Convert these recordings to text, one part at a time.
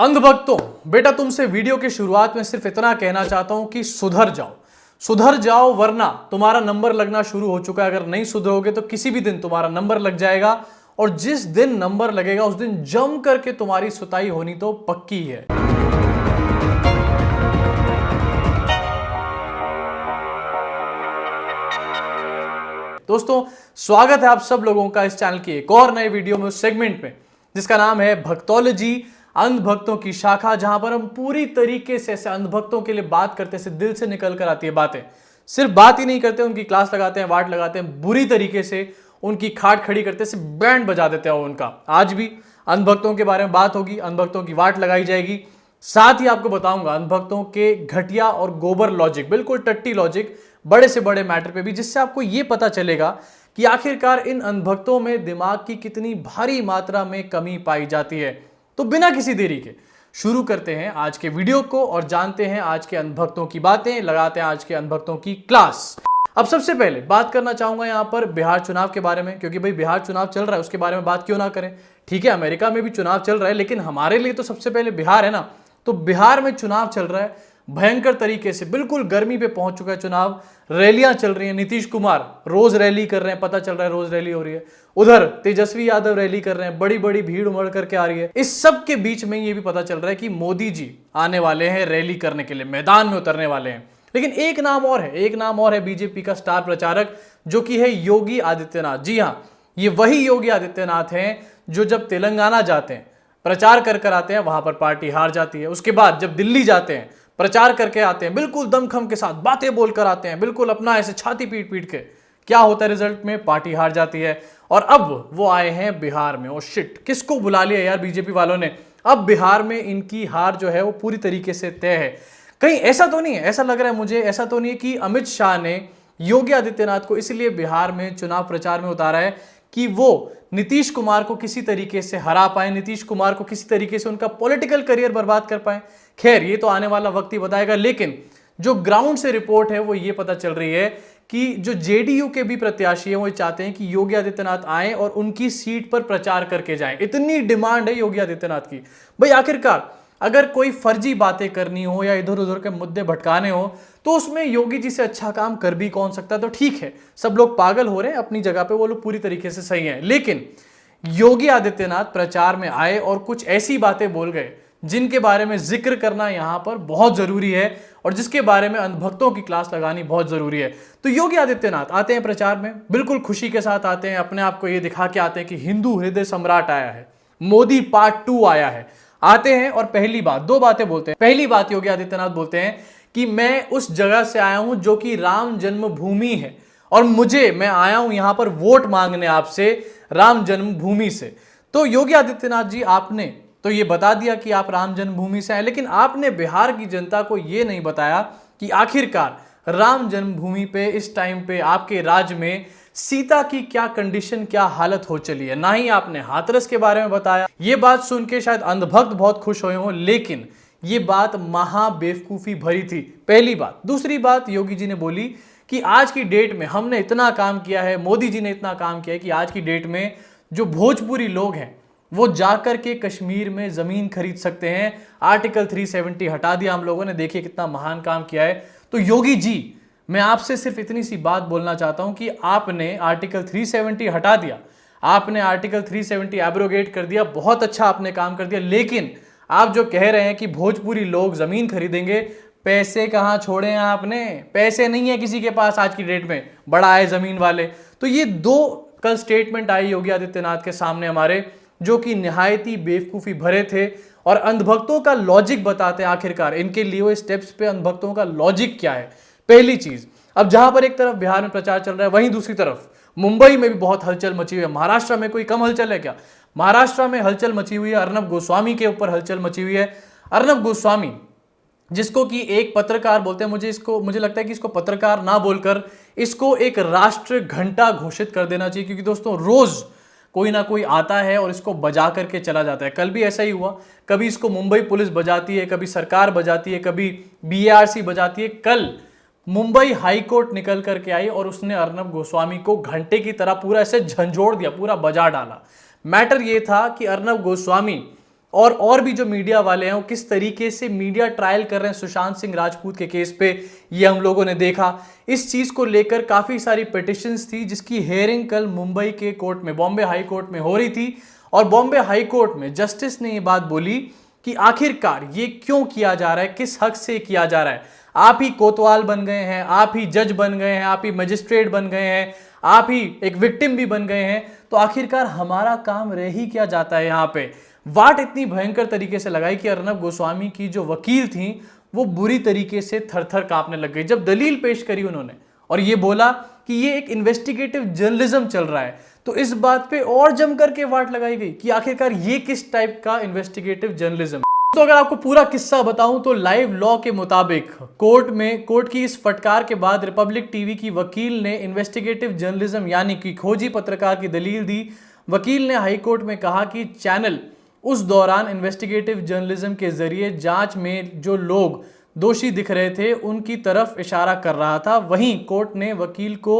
अंधभक्तों, बेटा तुमसे वीडियो की शुरुआत में सिर्फ इतना कहना चाहता हूं कि सुधर जाओ वरना तुम्हारा नंबर लगना शुरू हो चुका है। अगर नहीं सुधरोगे तो किसी भी दिन तुम्हारा नंबर लग जाएगा और जिस दिन नंबर लगेगा उस दिन जम करके तुम्हारी सुताई होनी तो पक्की है। दोस्तों, स्वागत है आप सब लोगों का इस चैनल की एक और नए वीडियो में, उस सेगमेंट में जिसका नाम है भक्तोलॉजी, अंधभक्तों की शाखा, जहां पर हम पूरी तरीके से ऐसे अंधभक्तों के लिए बात करते हैं, दिल से निकल कर आती है बातें। सिर्फ बात ही नहीं करते, उनकी क्लास लगाते हैं, वाट लगाते हैं, बुरी तरीके से उनकी खाट खड़ी करते हैं, सिर्फ बैंड बजा देते हैं उनका। आज भी अंधभक्तों के बारे में बात होगी, अंधभक्तों की वाट लगाई जाएगी। साथ ही आपको बताऊंगा अंधभक्तों के घटिया और गोबर लॉजिक, बिल्कुल टट्टी लॉजिक, बड़े से बड़े मैटर पे भी, जिससे आपको यह पता चलेगा कि आखिरकार इन अंधभक्तों में दिमाग की कितनी भारी मात्रा में कमी पाई जाती है। तो बिना किसी देरी के शुरू करते हैं आज के वीडियो को और जानते हैं आज के अंधभक्तों की बातें, लगाते हैं आज के अंधभक्तों की क्लास। अब सबसे पहले बात करना चाहूंगा यहां पर बिहार चुनाव के बारे में, क्योंकि भाई बिहार चुनाव चल रहा है, उसके बारे में बात क्यों ना करें। ठीक है, अमेरिका में भी चुनाव चल रहा है, लेकिन हमारे लिए तो सबसे पहले बिहार है ना। तो बिहार में चुनाव चल रहा है भयंकर तरीके से, बिल्कुल गर्मी पे पहुंच चुका है चुनाव। रैलियां चल रही हैं, नीतीश कुमार रोज रैली कर रहे हैं, पता चल रहा है रोज रैली हो रही है। उधर तेजस्वी यादव रैली कर रहे हैं, बड़ी बड़ी भीड़ उमड़ करके आ रही है। इस सब के बीच में ये भी पता चल रहा है कि मोदी जी आने वाले हैं रैली करने के लिए, मैदान में उतरने वाले हैं। लेकिन एक नाम और है बीजेपी का स्टार प्रचारक, जो कि है योगी आदित्यनाथ। जी हाँ, ये वही योगी आदित्यनाथ हैं जो जब तेलंगाना जाते हैं, प्रचार कर आते हैं, वहां पर पार्टी हार जाती है। उसके बाद जब दिल्ली जाते हैं, प्रचार करके आते हैं, बिल्कुल दमखम के साथ बातें बोलकर आते हैं, बिल्कुल अपना ऐसे छाती पीट पीट के, क्या होता है रिजल्ट में, पार्टी हार जाती है। और अब वो आए हैं बिहार में। ओ शिट, किसको बुला लिया यार बीजेपी वालों ने। अब बिहार में इनकी हार जो है वो पूरी तरीके से तय है। कहीं ऐसा तो नहीं है, ऐसा लग रहा है मुझे, ऐसा तो नहीं है कि अमित शाह ने योगी आदित्यनाथ को इसलिए बिहार में चुनाव प्रचार में उतारा है कि वो नीतीश कुमार को किसी तरीके से हरा पाए, नीतीश कुमार को किसी तरीके से उनका पॉलिटिकल करियर बर्बाद कर पाए। खैर, ये तो आने वाला वक्त ही बताएगा, लेकिन जो ग्राउंड से रिपोर्ट है वो ये पता चल रही है कि जो जेडीयू के भी प्रत्याशी हैं वो चाहते हैं कि योगी आदित्यनाथ आए और उनकी सीट पर प्रचार करके जाएं। इतनी डिमांड है योगी आदित्यनाथ की। भाई आखिरकार अगर कोई फर्जी बातें करनी हो या इधर उधर के मुद्दे भटकाने हो तो उसमें योगी जी से अच्छा काम कर भी कौन सकता है। तो ठीक है, सब लोग पागल हो रहे हैं अपनी जगह पे, वो लोग पूरी तरीके से सही हैं, लेकिन योगी आदित्यनाथ प्रचार में आए और कुछ ऐसी बातें बोल गए जिनके बारे में जिक्र करना यहां पर बहुत जरूरी है और जिसके बारे में अंधभक्तों की क्लास लगानी बहुत जरूरी है। तो योगी आदित्यनाथ आते हैं प्रचार में, बिल्कुल खुशी के साथ आते हैं, अपने आप को ये दिखा के आते हैं कि हिंदू हृदय सम्राट आया है, मोदी पार्ट 2 आया है। आते हैं और पहली बात, दो बातें बोलते हैं। पहली बात योगी आदित्यनाथ बोलते हैं कि मैं उस जगह से आया हूं जो कि राम जन्मभूमि है और मैं आया हूं यहां पर वोट मांगने आपसे राम जन्मभूमि से। तो योगी आदित्यनाथ जी, आपने तो ये बता दिया कि आप राम जन्मभूमि से आए, लेकिन आपने बिहार की जनता को ये नहीं बताया कि आखिरकार राम जन्मभूमि पे इस टाइम पे आपके राज्य में सीता की क्या कंडीशन, क्या हालत हो चली है। ना ही आपने हाथरस के बारे में बताया। ये बात सुन के शायद अंधभक्त बहुत खुश हुए हों, लेकिन ये बात महा बेवकूफी भरी थी, पहली बात। दूसरी बात योगी जी ने बोली कि आज की डेट में हमने इतना काम किया है, मोदी जी ने इतना काम किया है कि आज की डेट में जो भोजपुरी लोग हैं वो जाकर के कश्मीर में जमीन खरीद सकते हैं। आर्टिकल 370 हटा दिया हम लोगों ने, देखिए कितना महान काम किया है। तो योगी जी, मैं आपसे सिर्फ इतनी सी बात बोलना चाहता हूं कि आपने आर्टिकल 370 हटा दिया, आपने आर्टिकल 370 एब्रोगेट कर दिया, बहुत अच्छा आपने काम कर दिया, लेकिन आप जो कह रहे हैं कि भोजपुरी लोग जमीन खरीदेंगे, पैसे कहां छोड़े हैं आपने। पैसे नहीं है किसी के पास आज की डेट में, बड़ा है जमीन वाले। तो ये दो कल स्टेटमेंट आई योगी आदित्यनाथ के सामने हमारे, जो कि निहायत ही बेवकूफी भरे थे और अंधभक्तों का लॉजिक बताते हैं आखिरकार इनके लिए हुए स्टेप्स पे अंधभक्तों का लॉजिक क्या है। पहली चीज, अब जहां पर एक तरफ बिहार में प्रचार चल रहा है, वहीं दूसरी तरफ मुंबई में भी बहुत हलचल मची हुई है। महाराष्ट्र में कोई कम हलचल है क्या? महाराष्ट्र में हलचल मची हुई है, अर्नब गोस्वामी के ऊपर हलचल मची हुई है। अर्नब गोस्वामी, जिसको कि एक पत्रकार बोलते हैं, मुझे लगता है कि इसको पत्रकार ना बोलकर इसको एक राष्ट्र घंटा घोषित कर देना चाहिए, क्योंकि दोस्तों रोज कोई ना कोई आता है और इसको बजा करके चला जाता है। कल भी ऐसा ही हुआ, कभी इसको मुंबई पुलिस बजाती है, कभी सरकार बजाती है, कभी बीएआरसी बजाती है। कल मुंबई हाई कोर्ट निकल करके आई और उसने अर्नब गोस्वामी को घंटे की तरह पूरा ऐसे झंझोड़ दिया, पूरा बजा डाला। मैटर ये था कि अर्नब गोस्वामी और भी जो मीडिया वाले हैं वो किस तरीके से मीडिया ट्रायल कर रहे हैं सुशांत सिंह राजपूत के केस पे, ये हम लोगों ने देखा। इस चीज को लेकर काफी सारी पिटिशंस थी जिसकी हेयरिंग कल मुंबई के कोर्ट में, बॉम्बे हाई कोर्ट में हो रही थी। और बॉम्बे हाई कोर्ट में जस्टिस ने ये बात बोली कि आखिरकार ये क्यों किया जा रहा है, किस हक से किया जा रहा है। आप ही कोतवाल बन गए हैं, आप ही जज बन गए हैं, आप ही मजिस्ट्रेट बन गए हैं, आप ही एक विक्टिम भी बन गए हैं, तो आखिरकार हमारा काम रह ही क्या जाता है। यहाँ पे वाट इतनी भयंकर तरीके से लगाई कि अर्नब गोस्वामी की जो वकील थी वो बुरी तरीके से थर-थर कांपने लग गई जब दलील पेश करी उन्होंने, और ये बोला कि ये एक इन्वेस्टिगेटिव जर्नलिज्म चल रहा है। तो इस बात पे और जम करके वाट लगाई गई कि आखिरकार ये किस टाइप का इन्वेस्टिगेटिव जर्नलिज्म। तो अगर आपको पूरा किस्सा बताऊं तो लाइव लॉ के मुताबिक कोर्ट की इस फटकार के बाद रिपब्लिक टीवी की वकील ने इन्वेस्टिगेटिव जर्नलिज्म यानी कि खोजी पत्रकार की दलील दी। वकील ने हाईकोर्ट में कहा कि चैनल उस दौरान इन्वेस्टिगेटिव जर्नलिज्म के जरिए जांच में जो लोग दोषी दिख रहे थे उनकी तरफ इशारा कर रहा था। वहीं कोर्ट ने वकील को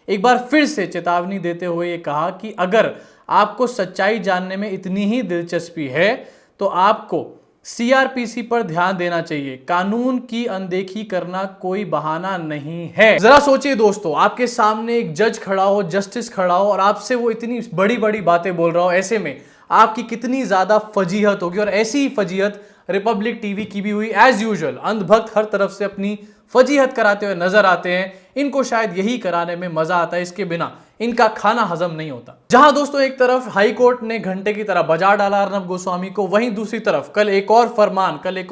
एक बार फिर से चेतावनी देते हुए ये कहा कि अगर आपको सच्चाई जानने में इतनी ही दिलचस्पी है तो आपको सीआरपीसी पर ध्यान देना चाहिए। कानून की अनदेखी करना कोई बहाना नहीं है। जरा सोचिए दोस्तों, आपके सामने एक जज खड़ा हो, जस्टिस खड़ा हो और आपसे वो इतनी बड़ी बड़ी बातें बोल रहा हो, ऐसे में आपकी कितनी ज्यादा फजीहत होगी। और ऐसी ही फजीहत रिपब्लिक टीवी की भी हुई। एज यूजुअल अंधभक्त हर तरफ से अपनी फजीहत कराते हुए नजर आते हैं। इनको शायद यही कराने में मजा आता है, इसके बिना इनका खाना हजम नहीं होता। जहां दोस्तों एक तरफ हाई कोर्ट ने घंटे की तरह बजा डाला अर्नब गोस्वामी को, वहीं दूसरी तरफ कल एक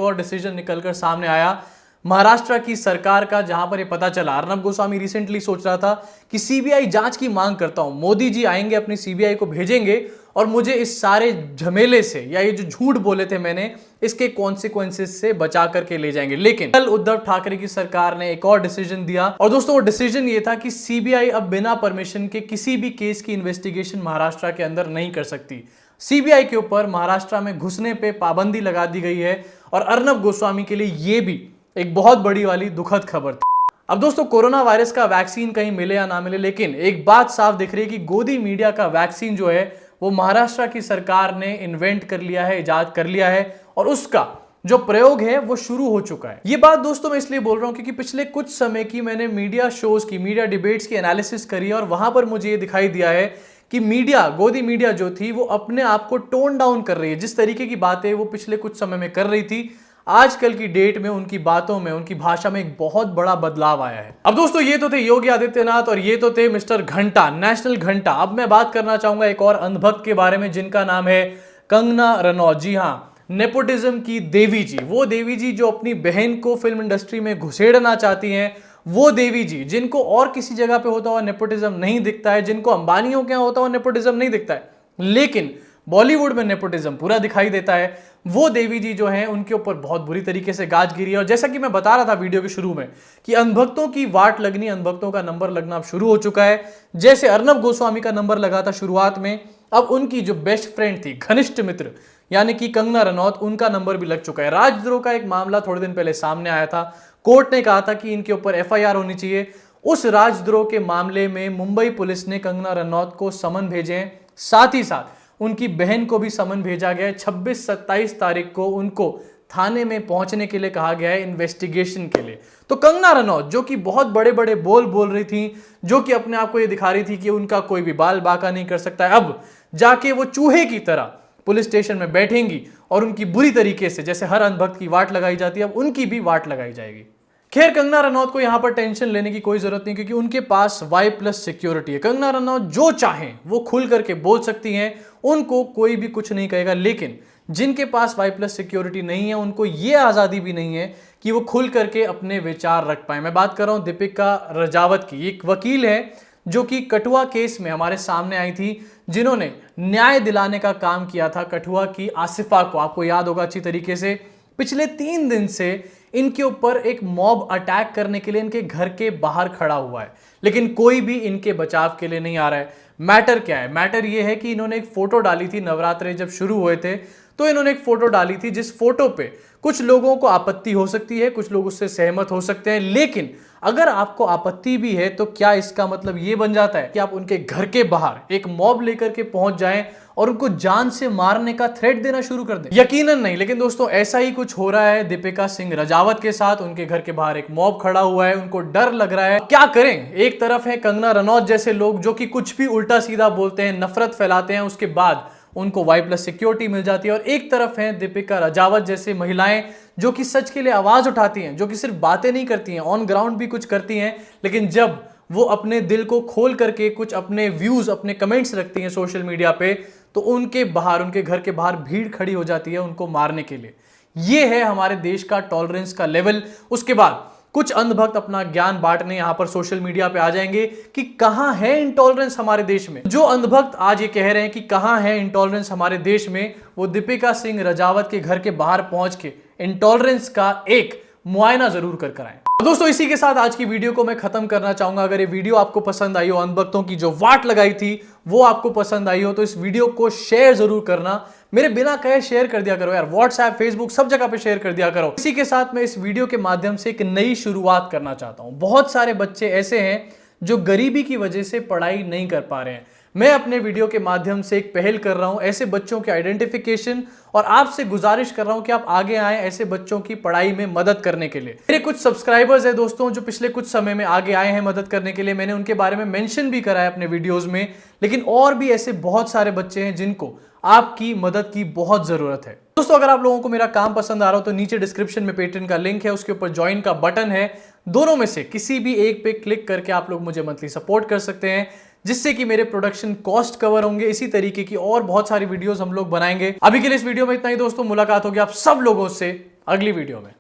और डिसीजन निकलकर सामने आया महाराष्ट्र की सरकार का, जहां पर ये पता चला अर्नब गोस्वामी रिसेंटली सोच रहा था कि सीबीआई जांच की मांग करता हूं, मोदी जी आएंगे अपनी सीबीआई को भेजेंगे और मुझे इस सारे झमेले से या ये जो झूठ बोले थे मैंने इसके कॉन्सिक्वेंसेस से बचा करके ले जाएंगे। लेकिन कल उद्धव ठाकरे की सरकार ने एक और डिसीजन दिया और दोस्तों वो डिसीजन ये था कि सीबीआई अब बिना परमिशन के किसी भी केस की इन्वेस्टिगेशन महाराष्ट्र के अंदर नहीं कर सकती। सीबीआई के ऊपर महाराष्ट्र में घुसने पे पाबंदी लगा दी गई है और अर्नब गोस्वामी के लिए ये भी एक बहुत बड़ी वाली दुखद खबर थी। अब दोस्तों कोरोना वायरस का वैक्सीन कहीं मिले या ना मिले, लेकिन एक बात साफ दिख रही है कि गोदी मीडिया का वैक्सीन जो है वो महाराष्ट्र की सरकार ने इन्वेंट कर लिया है, इजाद कर लिया है और उसका जो प्रयोग है वो शुरू हो चुका है। ये बात दोस्तों मैं इसलिए बोल रहा हूं क्योंकि पिछले कुछ समय की मैंने मीडिया शोज की, मीडिया डिबेट्स की एनालिसिस करी है और वहां पर मुझे ये दिखाई दिया है कि मीडिया, गोदी मीडिया जो थी वो अपने आप को टोन डाउन कर रही है। जिस तरीके की बातें वो पिछले कुछ समय में कर रही थी, आजकल की डेट में उनकी बातों में, उनकी भाषा में एक बहुत बड़ा बदलाव आया है। अब दोस्तों ये तो थे योगी आदित्यनाथ और ये तो थे मिस्टर घंटा, नेशनल घंटा। अब मैं बात करना चाहूंगा एक और अंधभक्त के बारे में जिनका नाम है कंगना रनौत। जी हाँ, नेपोटिज्म की देवी जी, वो देवी जी जो अपनी बहन को फिल्म इंडस्ट्री में घुसेड़ना चाहती हैं, वो देवी जी जिनको और किसी जगह पे होता हुआ नेपोटिज्म नहीं दिखता है, जिनको अंबानियों के यहां होता हुआ नेपोटिज्म नहीं दिखता है, लेकिन बॉलीवुड में नेपोटिज्म पूरा दिखाई देता है, वो देवी जी जो हैं उनके ऊपर बहुत बुरी तरीके से गाज गिरी है। और जैसा कि मैं बता रहा था वीडियो के शुरू में कि अंधभक्तों की वाट लगनी, अंधभक्तों का नंबर लगना अब शुरू हो चुका है। जैसे अर्नब गोस्वामी का नंबर लगा था शुरुआत में, अब उनकी जो बेस्ट फ्रेंड थी, घनिष्ठ मित्र यानी कि कंगना रनौत, उनका नंबर भी लग चुका है। राजद्रोह का एक मामला थोड़े दिन पहले सामने आया था, कोर्ट ने कहा था कि इनके ऊपर एफआईआर होनी चाहिए। उस राजद्रोह के मामले में मुंबई पुलिस ने कंगना रनौत को समन भेजे हैं, साथ ही साथ उनकी बहन को भी समन भेजा गया है। 26-27 तारीख को उनको थाने में पहुंचने के लिए कहा गया है इन्वेस्टिगेशन के लिए। तो कंगना रनौत जो कि बहुत बड़े बड़े बोल रही थी, जो कि अपने आप को ये दिखा रही थी कि उनका कोई भी बाल बाका नहीं कर सकता है, अब जाके वो चूहे की तरह पुलिस स्टेशन में बैठेंगी और उनकी बुरी तरीके से, जैसे हर अंधभक्त की वाट लगाई जाती है, अब उनकी भी वाट लगाई जाएगी। खैर कंगना रनौत को यहां पर टेंशन लेने की कोई जरूरत नहीं क्योंकि उनके पास Y+ सिक्योरिटी है। कंगना रनौत जो चाहें वो खुल करके बोल सकती हैं, उनको कोई भी कुछ नहीं कहेगा। लेकिन जिनके पास Y+ सिक्योरिटी नहीं है उनको ये आजादी भी नहीं है कि वो खुल करके अपने विचार रख पाए। मैं बात कर रहा हूं दीपिका रजावत की। एक वकील है जो कि कठुआ केस में हमारे सामने आई थी, जिन्होंने न्याय दिलाने का काम किया था कठुआ की आसिफा को। आपको याद होगा अच्छी तरीके से, पिछले 3 दिन से इनके ऊपर एक मॉब अटैक करने के लिए इनके घर के बाहर खड़ा हुआ है, लेकिन कोई भी इनके बचाव के लिए नहीं आ रहा है। मैटर क्या है? मैटर ये है कि इन्होंने एक फोटो डाली थी, नवरात्रे जब शुरू हुए थे तो इन्होंने एक फोटो डाली थी जिस फोटो पे कुछ लोगों को आपत्ति हो सकती है, कुछ लोग उससे सहमत हो सकते हैं, लेकिन अगर आपको आपत्ति भी है तो क्या इसका मतलब यह बन जाता है कि आप उनके घर के बाहर एक मॉब लेकर के पहुंच जाएं और उनको जान से मारने का थ्रेट देना शुरू कर दें? यकीनन नहीं। लेकिन दोस्तों ऐसा ही कुछ हो रहा है दीपिका सिंह राजावत के साथ। उनके घर के बाहर एक मॉब खड़ा हुआ है, उनको डर लग रहा है, क्या करें। एक तरफ है कंगना रनौत जैसे लोग जो कि कुछ भी उल्टा सीधा बोलते हैं, नफरत फैलाते हैं, उसके बाद उनको Y+ सिक्योरिटी मिल जाती है, और एक तरफ है दीपिका राजावत जैसे महिलाएं जो कि सच के लिए आवाज उठाती हैं, जो कि सिर्फ बातें नहीं करती हैं, ऑन ग्राउंड भी कुछ करती हैं, लेकिन जब वो अपने दिल को खोल करके कुछ अपने व्यूज, अपने कमेंट्स रखती हैं सोशल मीडिया पे, तो उनके बाहर, उनके घर के बाहर भीड़ खड़ी हो जाती है उनको मारने के लिए। ये है हमारे देश का टॉलरेंस का लेवल। उसके बाद कुछ अंधभक्त अपना ज्ञान बांटने यहां पर सोशल मीडिया पे आ जाएंगे कि कहां है इंटॉलरेंस हमारे देश में। जो अंधभक्त आज ये कह रहे हैं कि कहां है इंटॉलरेंस हमारे देश में, वो दीपिका सिंह राजावत के घर के बाहर पहुंच के इंटॉलरेंस का एक मुआयना जरूर कर आए। दोस्तों इसी के साथ आज की वीडियो को मैं खत्म करना चाहूंगा। अगर ये वीडियो आपको पसंद आई हो, अंधभक्तों की जो वाट लगाई थी वो आपको पसंद आई हो, तो इस वीडियो को शेयर जरूर करना। मेरे बिना कहे शेयर कर दिया करो यार, व्हाट्सएप, फेसबुक, सब जगह पे शेयर कर दिया करो। इसी के साथ मैं इस वीडियो के माध्यम से एक नई शुरुआत करना चाहता हूं। बहुत सारे बच्चे ऐसे हैं जो गरीबी की वजह से पढ़ाई नहीं कर पा रहे हैं। मैं अपने वीडियो के माध्यम से एक पहल कर रहा हूं ऐसे बच्चों के आइडेंटिफिकेशन, और आपसे गुजारिश कर रहा हूं कि आप आगे आएं ऐसे बच्चों की पढ़ाई में मदद करने के लिए। मेरे कुछ सब्सक्राइबर्स हैं दोस्तों जो पिछले कुछ समय में आगे आए हैं मदद करने के लिए, मैंने उनके बारे में मेंशन भी करा है अपने वीडियोस में, लेकिन और भी ऐसे बहुत सारे बच्चे हैं जिनको आपकी मदद की बहुत जरूरत है। दोस्तों अगर आप लोगों को मेरा काम पसंद आ रहा हो तो नीचे डिस्क्रिप्शन में पेट्रेन का लिंक है, उसके ऊपर ज्वाइन का बटन है, दोनों में से किसी भी एक पे क्लिक करके आप लोग मुझे मंथली सपोर्ट कर सकते हैं, जिससे कि मेरे प्रोडक्शन कॉस्ट कवर होंगे। इसी तरीके की और बहुत सारी वीडियोस हम लोग बनाएंगे। अभी के लिए इस वीडियो में इतना ही दोस्तों, मुलाकात होगी आप सब लोगों से अगली वीडियो में।